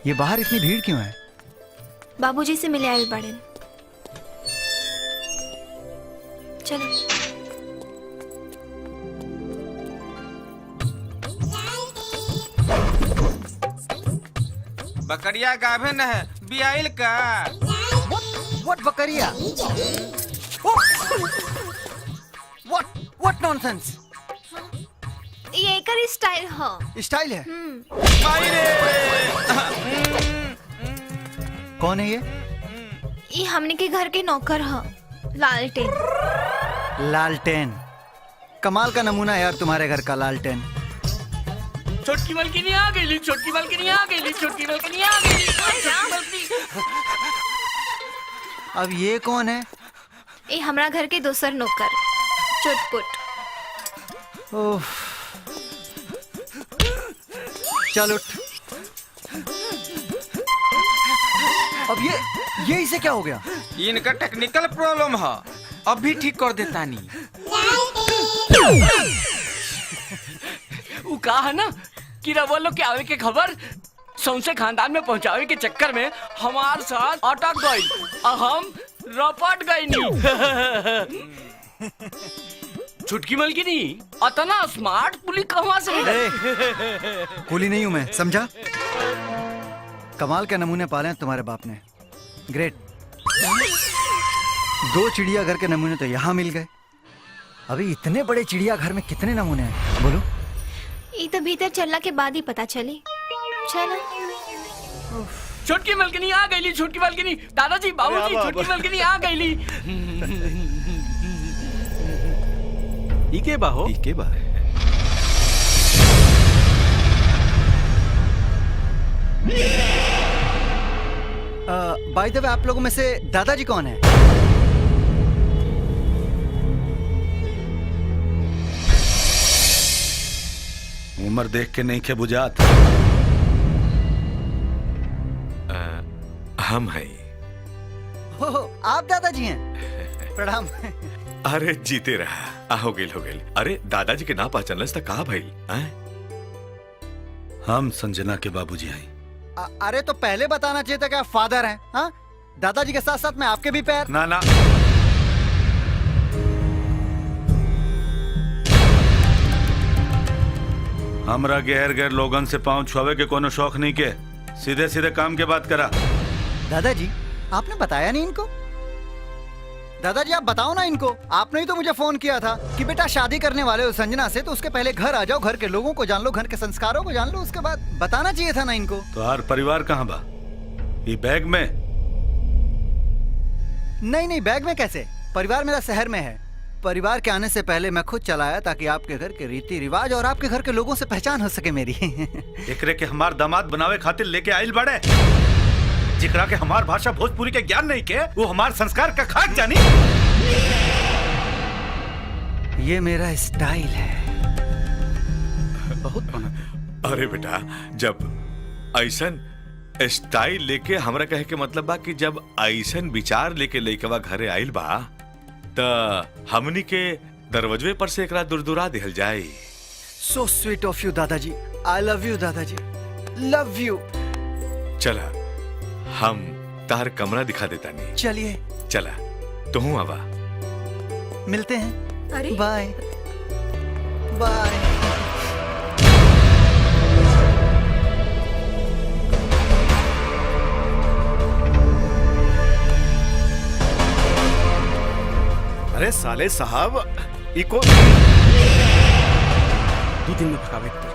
ये बाहर इतनी भीड़ क्यों है? बाबूजी से मिले आयल बाड़े। चलो। बकरिया गाभे न है बियाइल का। What बकरिया? What nonsense? ये एकर स्टाइल ह। स्टाइल है? माई रे। कौन है ये? ये हमने के घर के नौकर ह, लालटेन। लालटेन, कमाल का नमूना है यार तुम्हारे घर का लालटेन। छोटकी मलकिनी आ गई, छोटकी मलकिनी आ गई, छोटकी मलकिनी आ गई। अब ये कौन है? ये हमरा घर के दोसर नौकर, चुटपुट। ओह, चल उठ। अब ये इसे क्या हो गया? इनका टेक्निकल प्रॉब्लम है, अभी ठीक कर देता नी। वो कहा है ना कि रवलो के आवे के खबर सौंसे खानदान में पहुंचावे के चक्कर में हमार साथ अटक गई और हम रपट गई नी। छुटकी मलकिनी अतना स्मार्ट पुली कहाँ से? कुली नहीं हूं मैं, समझा? कमाल के नमूने पाले हैं तुम्हारे बाप ने। ग्रेट। 2 चिड़ियाघर के नमूने तो यहाँ मिल गए। अभी इतने बड़े चिड़ियाघर में कितने नमूने हैं बोलो? ये तो भीतर चलने के बाद ही पता चली। चलो। छुटकी मलकिनी आ गई, छुटकी मलकिनी। दादाजी, बाबूजी, छुटकी मलकिनी आ गई। इके बा। बाय द वे, आप लोगों में से दादाजी कौन है? उम्र देख के नहीं के बुझात। हम हैं। हो, आप दादाजी हैं? प्रणाम। अरे जीते रहा, हो गेल। अरे दादाजी के ना पहचानलस त कहा भइल? हम संजना के बाबूजी हैं। अरे तो पहले बताना चाहिए था कि आप फादर हैं। हाँ, दादाजी के साथ साथ मैं आपके भी पैर। ना हमरा गैर लोगन से पाँव छुआवे के कोनो शौक नहीं के। सीधे सीधे काम के बात करा। दादाजी, आपने बताया नहीं इनको? दादाजी आप बताओ ना इनको। आपने ही तो मुझे फोन किया था कि बेटा शादी करने वाले हो संजना से, तो उसके पहले घर आ जाओ, घर के लोगों को जान लो, घर के संस्कारों को जान लो, उसके बाद बताना चाहिए था ना इनको। तो हर परिवार कहाँ बा? ये बैग में? नहीं, बैग में कैसे? परिवार मेरा शहर में है। परिवार के आने से पहले मैं खुद चलाया ताकि आपके घर के रीति रिवाज और आपके घर के लोगों से पहचान हो सके मेरी। एकरे के हमार दामाद बनावे खातिर लेके आइल बड़े, जिकरा के हमार भाषा भोजपुरी के ज्ञान नहीं के, वो हमार संस्कार का खाक जानी। ये मेरा स्टाइल है। बहुत बना। अरे बेटा, जब ऐसन स्टाइल लेके हमरा कहे के मतलब बा कि जब ऐसन विचार लेके लइकवा घरे आइल बा त हमनी के दरवाजे पर से एकरा दुरदुरा दिहल जाए। So sweet of you दादाजी। I love you दादाजी। Love you। चला, हम तार कमरा दिखा देता नहीं। चलिए। चला, तू आवा। मिलते हैं। अरे बाय बाय। अरे साले साहब, इको 2 दिन में भगावे के पड़ी।